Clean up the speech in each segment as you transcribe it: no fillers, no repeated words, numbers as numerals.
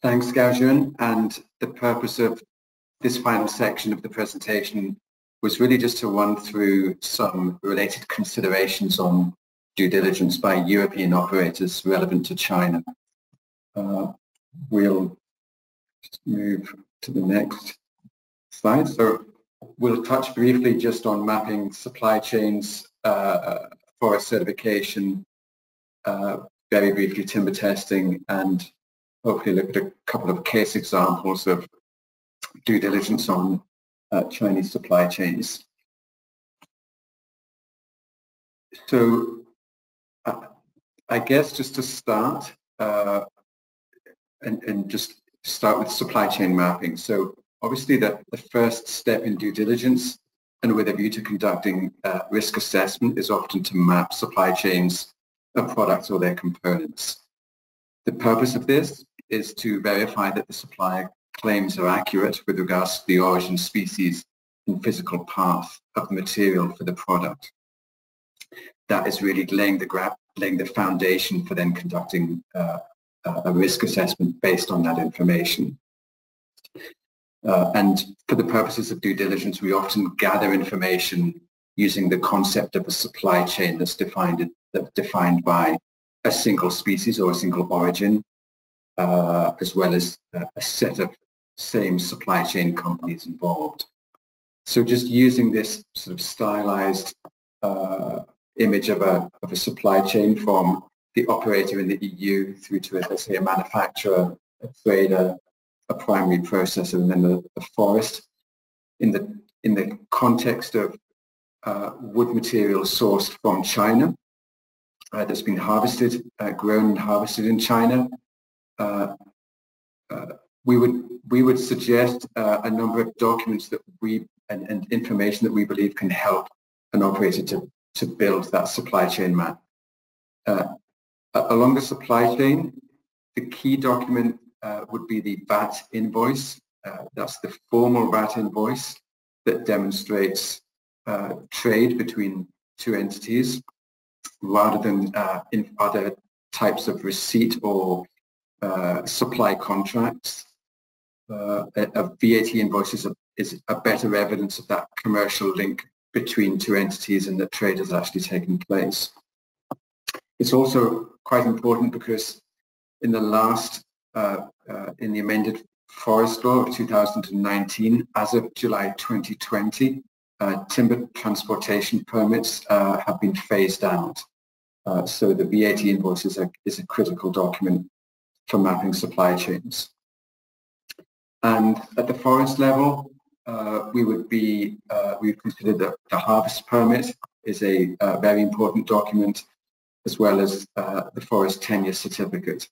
Thanks, Gaojun. And the purpose of this final section of the presentation was really just to run through some related considerations on due diligence by European operators relevant to China. We'll just move to the next slide. So we'll touch briefly just on mapping supply chains, forest certification, very briefly timber testing, and hopefully look at a couple of case examples of due diligence on Chinese supply chains. So I guess just to start, and just start with supply chain mapping. So obviously the first step in due diligence and with a view to conducting risk assessment is often to map supply chains of products or their components. The purpose of this is to verify that the supplier claims are accurate with regards to the origin, species, and physical path of the material for the product. That is really laying the foundation for then conducting a risk assessment based on that information. And for the purposes of due diligence, we often gather information using the concept of a supply chain that's defined by a single species or a single origin, as well as a set of same supply chain companies involved. So just using this sort of stylized image of a supply chain from the operator in the EU through to, let's say, a manufacturer, a trader, a primary processor, and then the forest. In the context of wood material sourced from China, that's been harvested, grown and harvested in China, we would suggest a number of documents that and information that we believe can help an operator to build that supply chain map. Along the supply chain, the key document would be the VAT invoice. That's the formal VAT invoice that demonstrates trade between two entities, rather than in other types of receipt or supply contracts. A VAT invoice is a better evidence of that commercial link between two entities and the trade has actually taken place. It's also quite important because in the last, in the amended Forest Law of 2019, as of July 2020, timber transportation permits have been phased out. So the VAT invoice is a critical document for mapping supply chains. And at the forest level, we consider that the harvest permit is a very important document, as well as the forest tenure certificate.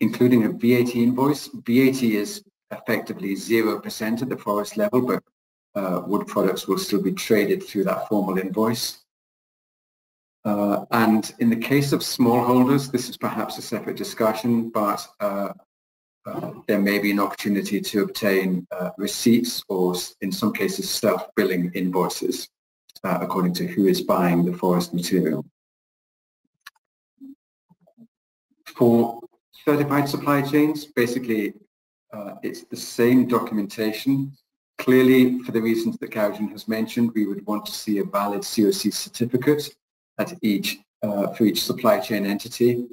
Including a VAT invoice, VAT is effectively 0% at the forest level, but wood products will still be traded through that formal invoice. And in the case of smallholders, this is perhaps a separate discussion, but there may be an opportunity to obtain receipts or, in some cases, self-billing invoices according to who is buying the forest material. For certified supply chains, basically, it's the same documentation. Clearly, for the reasons that Gaojun has mentioned, we would want to see a valid COC certificate at for each supply chain entity.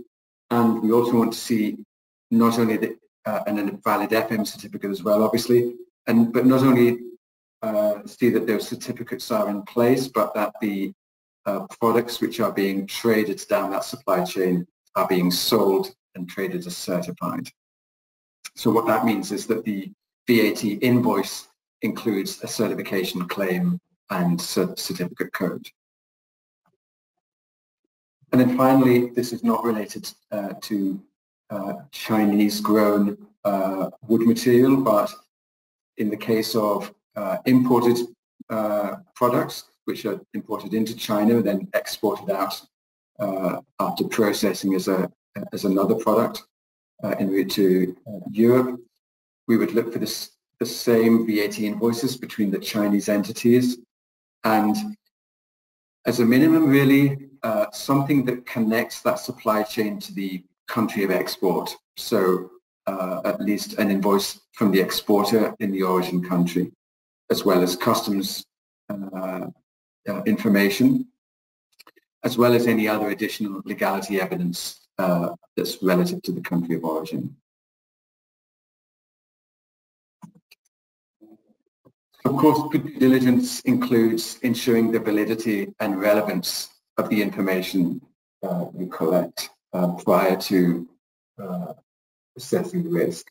And we also want to see not only and a valid FM certificate as well, obviously, but not only see that those certificates are in place, but that the products which are being traded down that supply chain are being sold and traded as certified. So what that means is that the VAT invoice includes a certification claim and certificate code. And then finally, this is not related to Chinese-grown wood material, but in the case of imported products, which are imported into China and then exported out after processing as another product en route to Europe, we would look for the same VAT invoices between the Chinese entities, and as a minimum, really, something that connects that supply chain to the country of export. So at least an invoice from the exporter in the origin country, as well as customs information, as well as any other additional legality evidence that's relative to the country of origin. Of course, good due diligence includes ensuring the validity and relevance of the information you collect prior to assessing the risk.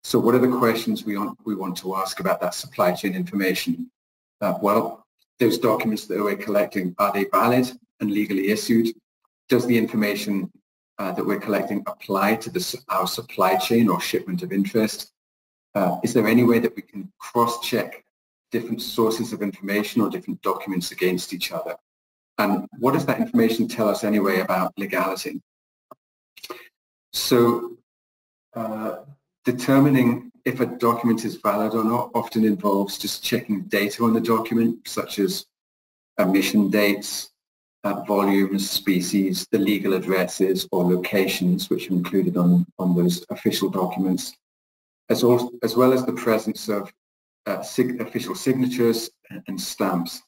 So what are the questions we want to ask about that supply chain information? Well, those documents that we're collecting, are they valid and legally issued? Does the information that we're collecting apply to our supply chain or shipment of interest? Is there any way that we can cross-check different sources of information or different documents against each other? And what does that information tell us anyway about legality? So determining if a document is valid or not often involves just checking data on the document, such as emission dates, volumes, species, the legal addresses or locations which are included on those official documents, as well as the presence of official signatures and stamps.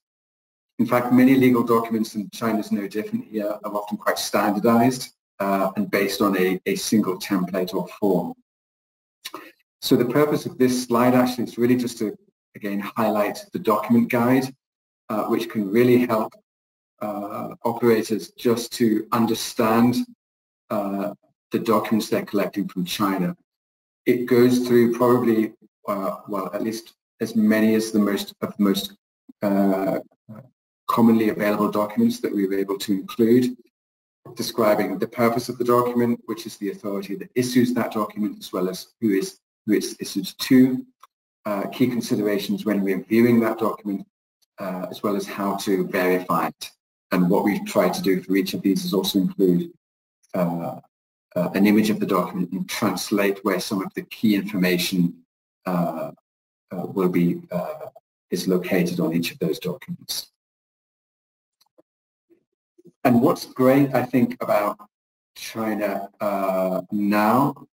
In fact, many legal documents, and China is no different here, are often quite standardized and based on a single template or form. So the purpose of this slide actually is really just to, again, highlight the document guide, which can really help operators just to understand the documents they're collecting from China. It goes through probably, well, at least as many as the most commonly available documents that we were able to include, describing the purpose of the document, which is the authority that issues that document, as well as who it's issued to, key considerations when we're viewing that document, as well as how to verify it. And what we've tried to do for each of these is also include an image of the document and translate where some of the key information is located on each of those documents. And what's great, I think, about China now,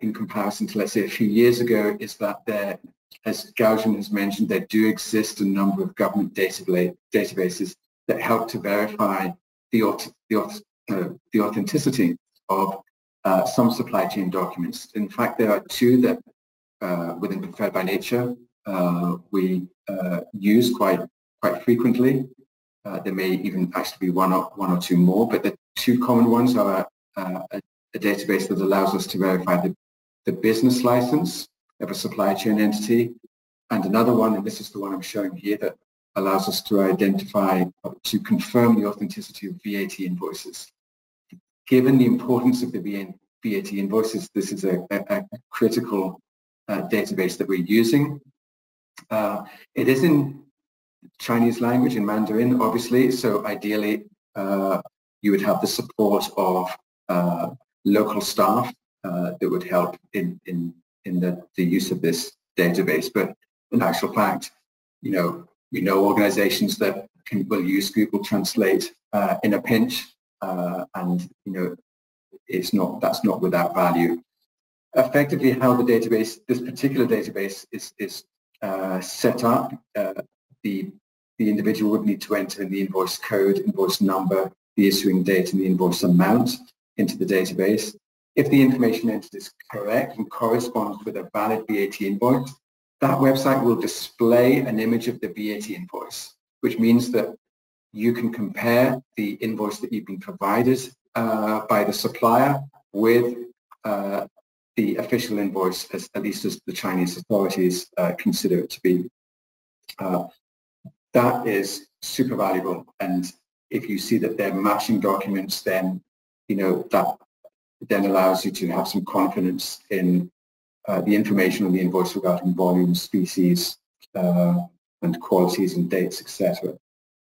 in comparison to, let's say, a few years ago, is that there, as Gaojun has mentioned, there do exist a number of government databases that help to verify the authenticity of some supply chain documents. In fact, there are two that within Preferred by Nature we use quite frequently. There may even actually be one or two more, but the two common ones are a database that allows us to verify the business license of a supply chain entity, and another one, and this is the one I'm showing here, that allows us to identify, to confirm the authenticity of VAT invoices. Given the importance of the VAT invoices, this is a critical database that we're using. It is in Chinese language, in Mandarin, obviously, so ideally you would have the support of local staff that would help in the use of this database. But in actual fact, we know organizations that will use Google Translate in a pinch, and that's not without value. Effectively, how the database, this particular database, is set up, the individual would need to enter in the invoice code, invoice number, the issuing date, and the invoice amount into the database. If the information entered is correct and corresponds with a valid VAT invoice, that website will display an image of the VAT invoice, which means that you can compare the invoice that you've been provided by the supplier with the official invoice, at least as the Chinese authorities consider it to be. That is super valuable, and if you see that they're matching documents, then that then allows you to have some confidence in the information on the invoice regarding volume, species, and qualities and dates, etc.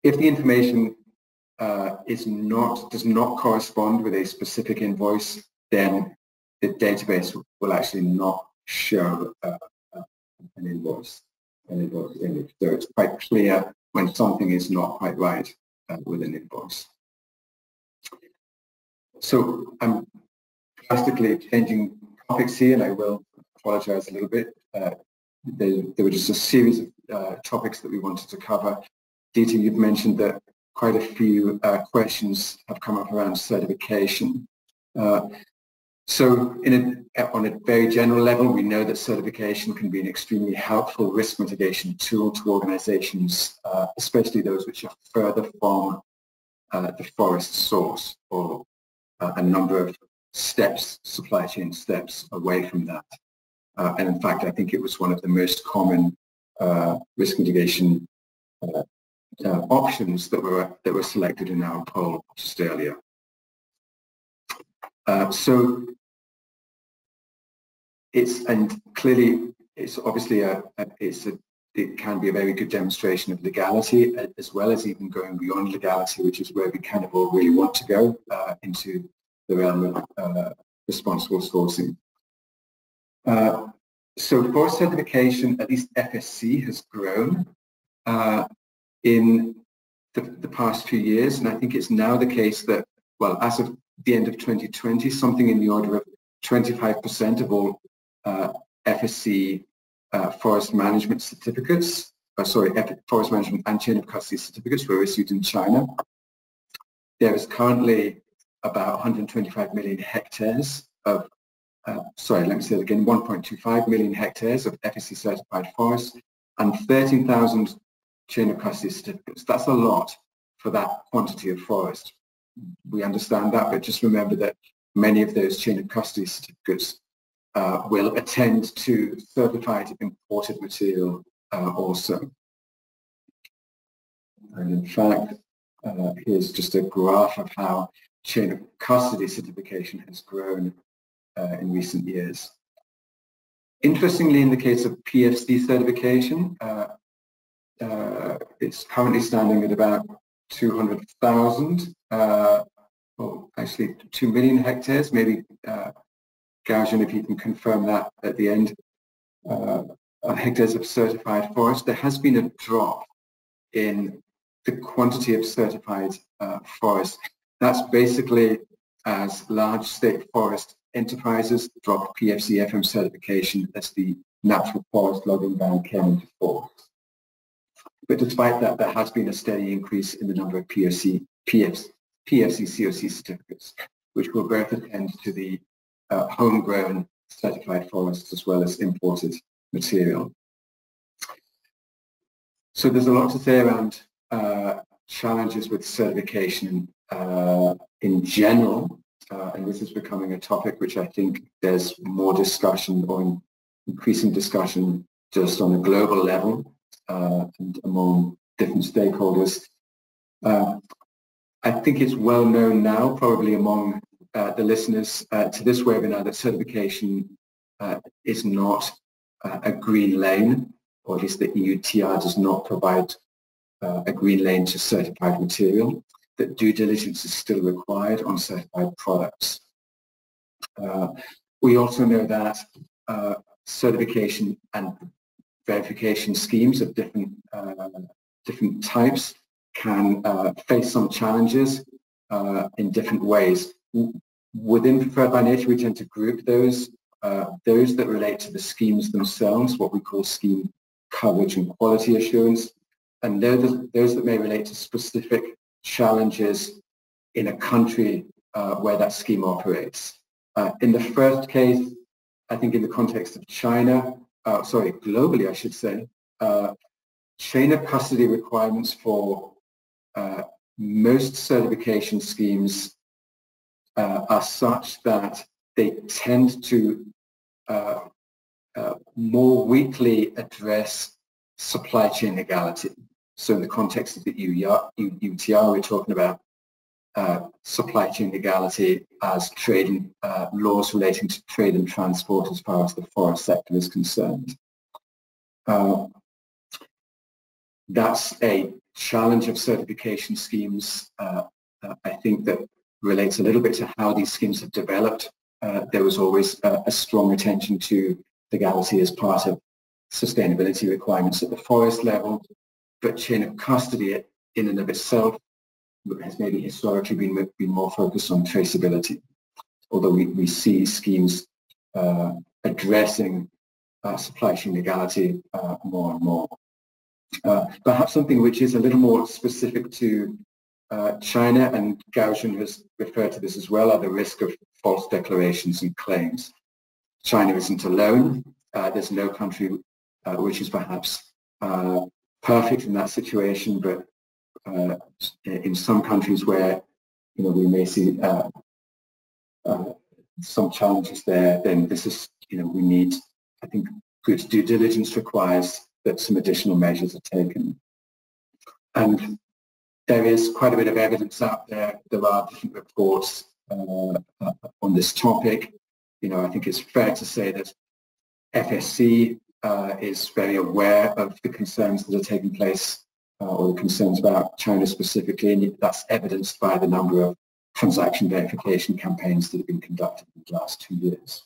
If the information does not correspond with a specific invoice, then the database will actually not show an invoice image. So it's quite clear when something is not quite right with an invoice. So I'm drastically changing topics here, and I will apologize a little bit. There were just a series of topics that we wanted to cover. Dieter, you've mentioned that quite a few questions have come up around certification. So on a very general level, we know that certification can be an extremely helpful risk mitigation tool to organizations, especially those which are further from the forest source or a number of steps, supply chain steps away from that. And in fact, I think it was one of the most common risk mitigation options that were selected in our poll just earlier. So clearly it's obviously it can be a very good demonstration of legality, as well as even going beyond legality, which is where we kind of all really want to go into the realm of responsible sourcing. So forest certification, at least FSC, has grown in the past few years, and I think it's now the case that, well, as of the end of 2020, something in the order of 25% of all FSC forest management certificates, forest management and chain of custody certificates were issued in China. There is currently about 125 million hectares of, let me say it again, 1.25 million hectares of FSC certified forests and 13,000 chain of custody certificates. That's a lot for that quantity of forest. We understand that, but just remember that many of those chain of custody certificates will attend to certified imported material also. And in fact, here's just a graph of how chain of custody certification has grown in recent years. Interestingly, in the case of PFC certification, it's currently standing at about 200,000, or actually 2 million hectares. Maybe Gaojian, if you can confirm that at the end, hectares of certified forest. There has been a drop in the quantity of certified forest. That's basically as large state forest enterprises dropped PFC FM certification as the natural forest logging ban came into force. But despite that, there has been a steady increase in the number of PFC COC certificates, which will both attend to the homegrown certified forests as well as imported material. So there's a lot to say around challenges with certification in general, and this is becoming a topic which I think there's more discussion or increasing discussion just on a global level and among different stakeholders. I think it's well known now, probably among the listeners to this webinar, that certification is not a green lane, or at least the EUTR does not provide a green lane to certified material, that due diligence is still required on certified products. We also know that certification and verification schemes of different types can face some challenges in different ways. Within Preferred by Nature, we tend to group those that relate to the schemes themselves, what we call scheme coverage and quality assurance, and those that may relate to specific challenges in a country where that scheme operates. In the first case, I think in the context of China, globally I should say, chain of custody requirements for most certification schemes are such that they tend to more weakly address supply chain legality. So in the context of the EUTR, we're talking about supply chain legality as trade laws relating to trade and transport as far as the forest sector is concerned. That's a challenge of certification schemes. I think that relates a little bit to how these schemes have developed. There was always a strong attention to legality as part of sustainability requirements at the forest level, but chain of custody in and of itself has maybe historically been more focused on traceability, although we see schemes addressing supply chain legality more and more. Perhaps something which is a little more specific to China, and Gaojun has referred to this as well, are the risk of false declarations and claims. China isn't alone. There's no country which is perhaps perfect in that situation, but in some countries where we may see some challenges there, then this is we need, I think, good due diligence requires that some additional measures are taken. And there is quite a bit of evidence out there. There are different reports on this topic. I think it's fair to say that FSC is very aware of the concerns that are taking place, or the concerns about China specifically, and that's evidenced by the number of transaction verification campaigns that have been conducted in the last 2 years.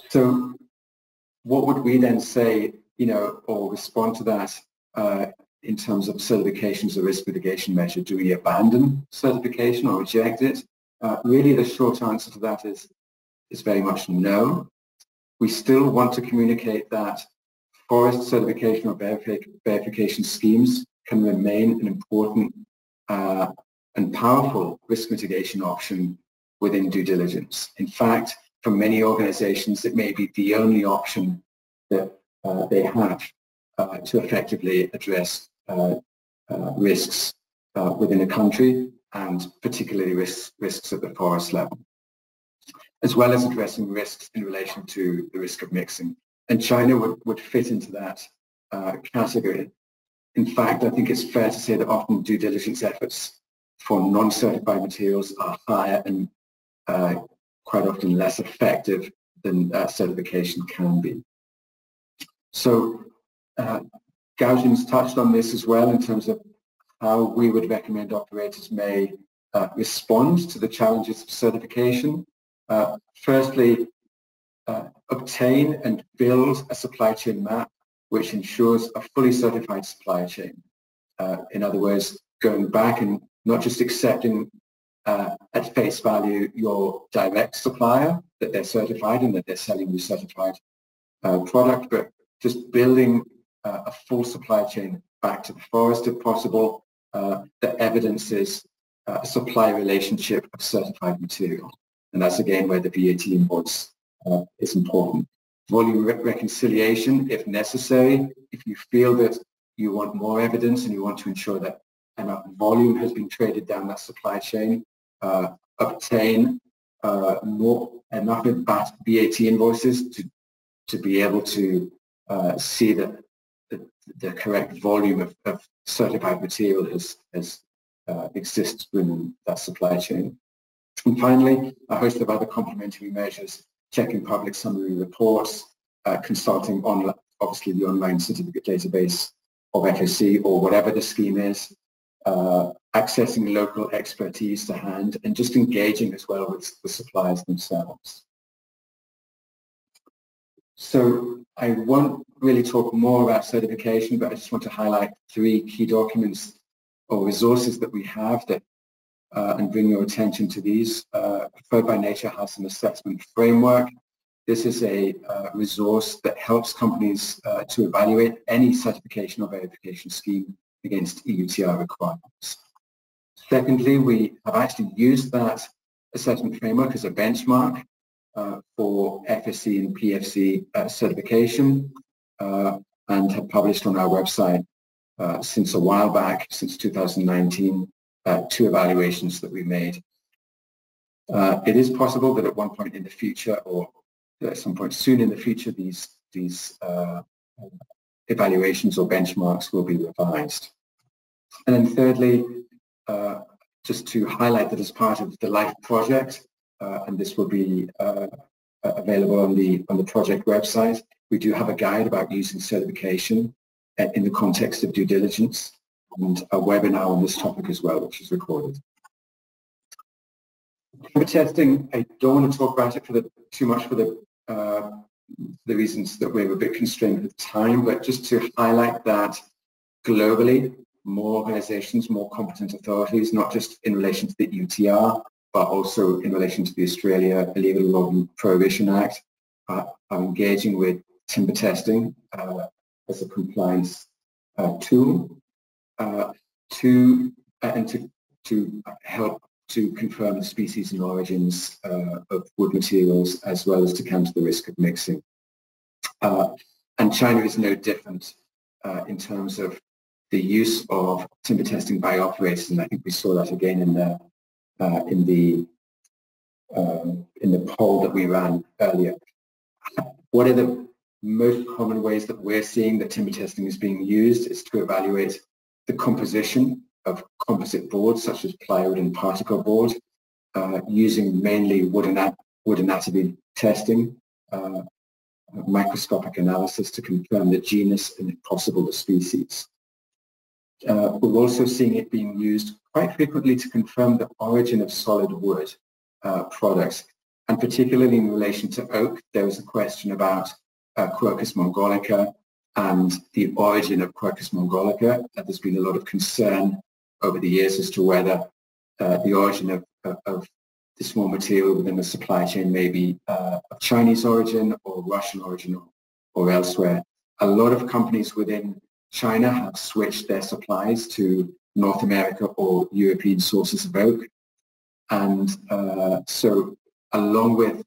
So what would we then say, or respond to that in terms of certification as a risk mitigation measure? Do we abandon certification or reject it? Really, the short answer to that is very much no. We still want to communicate that forest certification or verification schemes can remain an important and powerful risk mitigation option within due diligence. In fact, for many organizations, it may be the only option that they have to effectively address risks within a country, and particularly risks at the forest level, as well as addressing risks in relation to the risk of mixing. And China would fit into that category. In fact, I think it's fair to say that often due diligence efforts for non-certified materials are higher and quite often less effective than certification can be. So Gaojun's touched on this as well in terms of how we would recommend operators may respond to the challenges of certification. Firstly, obtain and build a supply chain map which ensures a fully certified supply chain. In other words, going back and not just accepting at face value your direct supplier, that they're certified and that they're selling you certified product, but just building a full supply chain back to the forest if possible, that evidences a supply relationship of certified material. And that's again where the VAT invoice is important. Volume reconciliation, if necessary, if you feel that you want more evidence and you want to ensure that enough volume has been traded down that supply chain, obtain enough VAT invoices to be able to see that the correct volume of certified material exists within that supply chain. And finally, a host of other complementary measures, checking public summary reports, consulting on obviously the online certificate database of FSC or whatever the scheme is, accessing local expertise to hand, and just engaging as well with the suppliers themselves. So I won't really talk more about certification, but I just want to highlight 3 key documents or resources that we have that and bring your attention to these. Preferred by Nature has an assessment framework. This is a resource that helps companies to evaluate any certification or verification scheme against EUTR requirements. Secondly, we have actually used that assessment framework as a benchmark for FSC and PFC certification and have published on our website since a while back, since 2019, 2 evaluations that we made. It is possible that at one point in the future, or at some point soon in the future, these evaluations or benchmarks will be revised. And then thirdly, just to highlight that as part of the LIFE project, and this will be available on the project website, we do have a guide about using certification in the context of due diligence, and a webinar on this topic as well, which is recorded. Timber testing, I don't want to talk about it too much for the reasons that we're a bit constrained with time, but just to highlight that globally, more organizations, more competent authorities, not just in relation to the UTR, but also in relation to the Australia Illegal Logging Prohibition Act, are engaging with timber testing as a compliance tool to help to confirm the species and origins of wood materials, as well as to counter the risk of mixing. And China is no different in terms of the use of timber testing by operators, and I think we saw that again in the poll that we ran earlier. What are the most common ways that we're seeing that timber testing is being used is to evaluate the composition of composite boards such as plywood and particle board, using mainly wood anatomy testing, microscopic analysis to confirm the genus and, if possible, the species. We're also seeing it being used quite frequently to confirm the origin of solid wood products, and particularly in relation to oak. There was a question about Quercus mongolica and the origin of Quercus mongolica. There's been a lot of concern over the years as to whether the origin of this raw material within the supply chain may be of Chinese origin or Russian origin or elsewhere. A lot of companies within China have switched their supplies to North America or European sources of oak. And so along with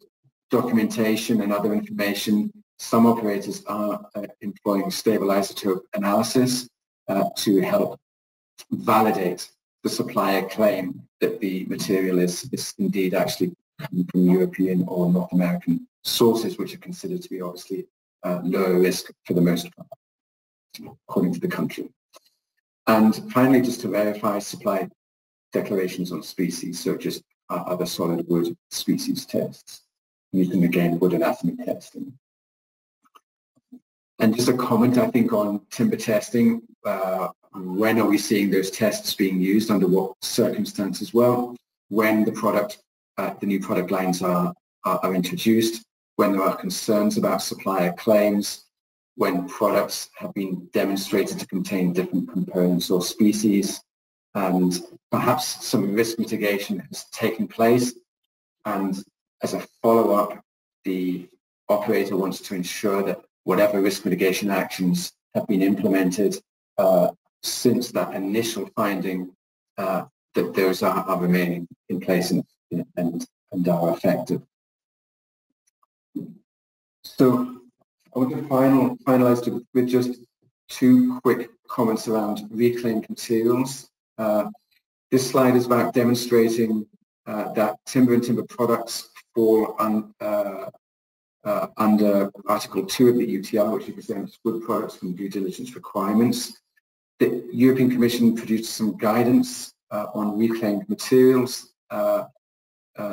documentation and other information, some operators are employing stable isotope analysis to help validate the supplier claim that the material is indeed actually coming from European or North American sources, which are considered to be obviously lower risk for the most part, according to the country. And finally, just to verify supply declarations on species, so just other solid wood species tests, using again wood anatomy testing. And just a comment, I think, on timber testing. When are we seeing those tests being used, under what circumstances? Well, when the product, the new product lines are introduced, when there are concerns about supplier claims, when products have been demonstrated to contain different components or species, and perhaps some risk mitigation has taken place, and as a follow-up, the operator wants to ensure that whatever risk mitigation actions have been implemented since that initial finding, that those are remaining in place and are effective. So I want to finalize with just two quick comments around reclaimed materials. This slide is about demonstrating that timber and timber products fall under Article 2 of the UTR, which exempts wood products from due diligence requirements. The European Commission produced some guidance on reclaimed materials,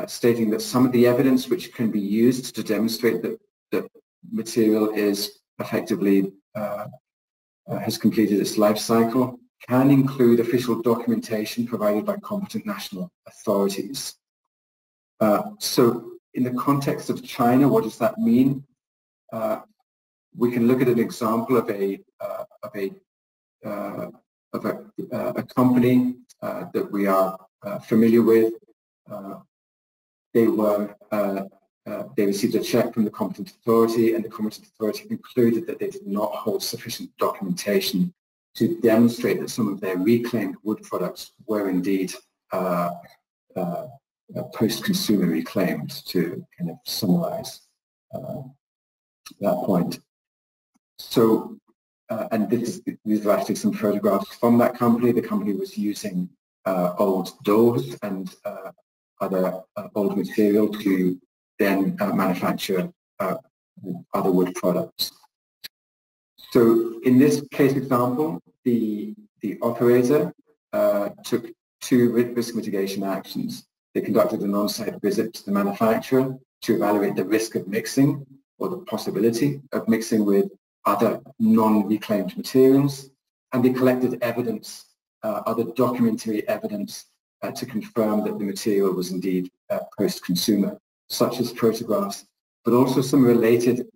stating that some of the evidence which can be used to demonstrate that the material is effectively has completed its life cycle can include official documentation provided by competent national authorities. So in the context of China, what does that mean? We can look at an example of a company that we are familiar with. They received a check from the competent authority, and the competent authority concluded that they did not hold sufficient documentation to demonstrate that some of their reclaimed wood products were indeed post-consumer reclaimed, to kind of summarize that point. So, and these are actually some photographs from that company. The company was using old doors and other old material to then manufacture other wood products. So in this case example, the operator took two risk mitigation actions. They conducted an on-site visit to the manufacturer to evaluate the risk of mixing, or the possibility of mixing, with other non-reclaimed materials, and they collected evidence, other documentary evidence, to confirm that the material was indeed post-consumer, such as photographs, but also some related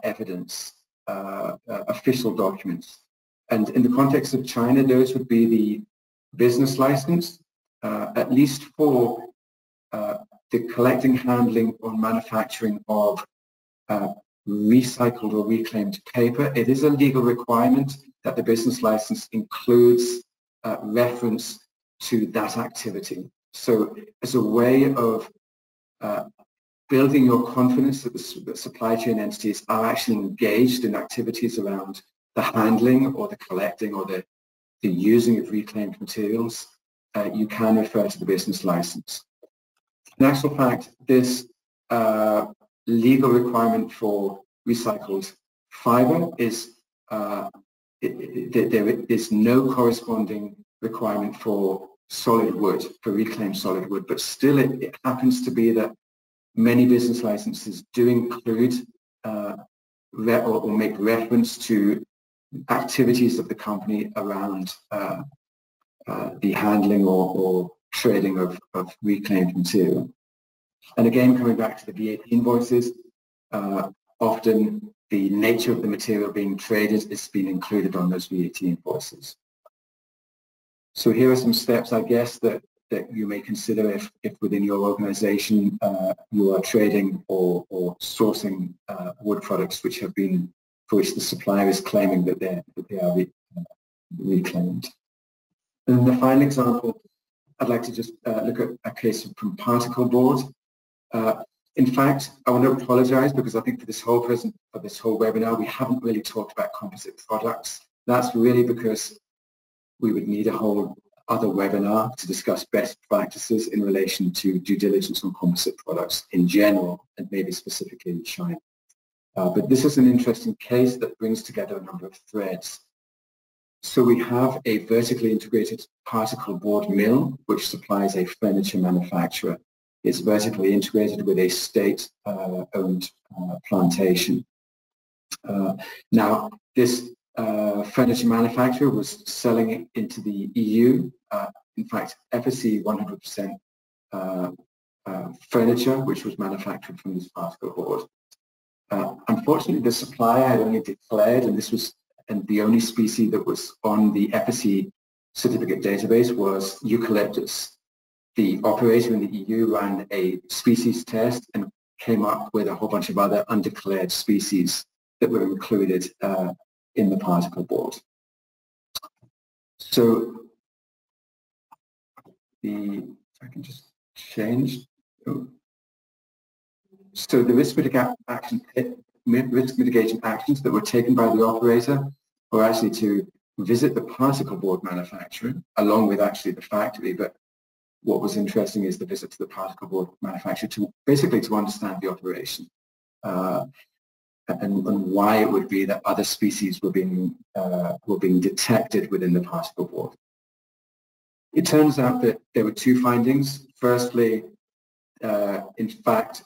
evidence, official documents. And in the context of China, those would be the business license, at least for the collecting, handling or manufacturing of recycled or reclaimed paper. It is a legal requirement that the business license includes reference to that activity. So as a way of building your confidence that the supply chain entities are actually engaged in activities around the handling or the collecting or the using of reclaimed materials, you can refer to the business license. In actual fact, this legal requirement for recycled fiber is there is no corresponding requirement for solid wood, for reclaimed solid wood, but still it happens to be that many business licenses do include or make reference to activities of the company around the handling or trading of reclaimed material. And again, coming back to the VAT invoices, often the nature of the material being traded is being included on those VAT invoices. So here are some steps, I guess, that you may consider if within your organization you are trading or sourcing wood products which have been, for which the supplier is claiming that they are reclaimed. And the final example, I'd like to just look at a case from particle board. In fact, I want to apologize because I think for this whole webinar, we haven't really talked about composite products. That's really because we would need a whole other webinar to discuss best practices in relation to due diligence on composite products in general, and maybe specifically in China. But this is an interesting case that brings together a number of threads. So we have a vertically integrated particle board mill, which supplies a furniture manufacturer. It's vertically integrated with a state-owned plantation. Now, this furniture manufacturer was selling it into the EU. In fact, FSC 100% furniture, which was manufactured from this particle board. Unfortunately, the supplier had only declared, and the only species that was on the FSC certificate database was eucalyptus. The operator in the EU ran a species test and came up with a whole bunch of other undeclared species that were included in the particle board. So I can just change. So the risk mitigation actions that were taken by the operator were actually to visit the particle board manufacturer along with actually the factory. But what was interesting is the visit to the particle board manufacturer to basically to understand the operation and why it would be that other species were being detected within the particle board. It turns out that there were two findings. Firstly, in fact,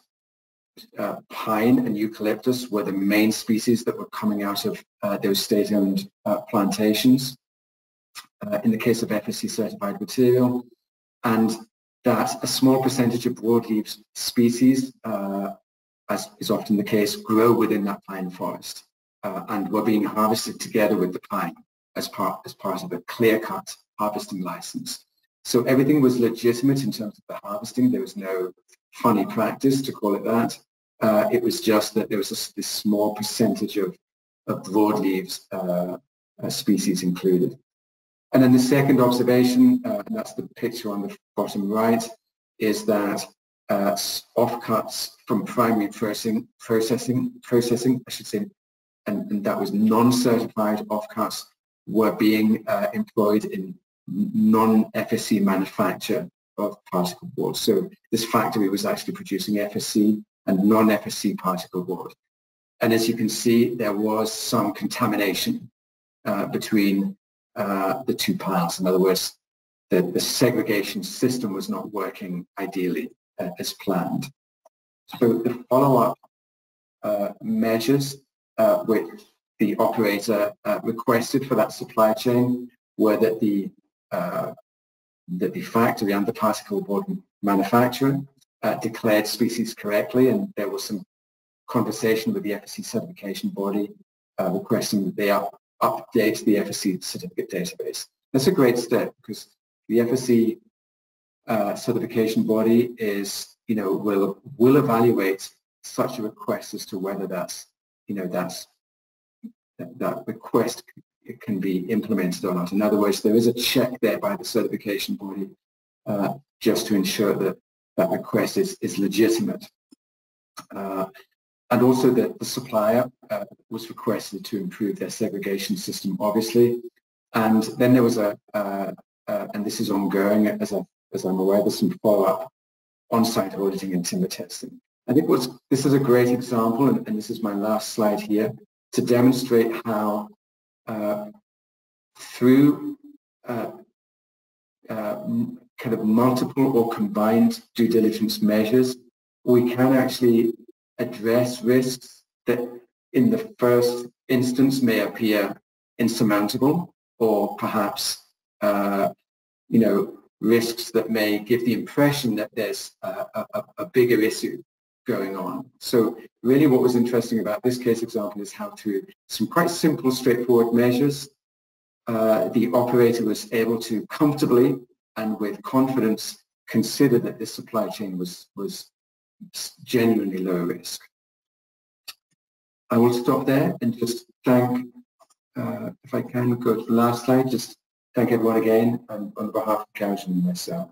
pine and eucalyptus were the main species that were coming out of those state-owned plantations in the case of FSC certified material, and that a small percentage of broadleaf species, as is often the case, grow within that pine forest and were being harvested together with the pine as part of a clear-cut harvesting license. So everything was legitimate in terms of the harvesting. There was no funny practice, to call it that. It was just that there was this small percentage of broadleaves species included. And then the second observation, and that's the picture on the bottom right, is that offcuts from primary processing, I should say, and that was non-certified offcuts, were being employed in non-FSC manufacture of particle board. So this factory was actually producing FSC and non-FSC particle board. And as you can see, there was some contamination between the two piles. In other words, the segregation system was not working ideally as planned. So the follow-up measures which the operator requested for that supply chain were that the factory and the particle board manufacturer declared species correctly, and there was some conversation with the FSC certification body requesting that they update the FSC certificate database. That's a great step because the FSC certification body is, will evaluate such a request as to whether that request can be implemented or not. In other words, there is a check there by the certification body just to ensure that that request is legitimate. And also that the supplier was requested to improve their segregation system, obviously. And then there was and this is ongoing, as I'm aware, there's some follow-up on-site auditing and timber testing. I think this is a great example, and this is my last slide here, to demonstrate how through kind of multiple or combined due diligence measures, we can actually address risks that in the first instance may appear insurmountable, or perhaps risks that may give the impression that there's a bigger issue going on. So really what was interesting about this case example is how through some quite simple, straightforward measures, the operator was able to comfortably and with confidence consider that this supply chain was genuinely low risk. I will stop there and just thank, if I can go to the last slide, just thank everyone again on behalf of Karen and myself.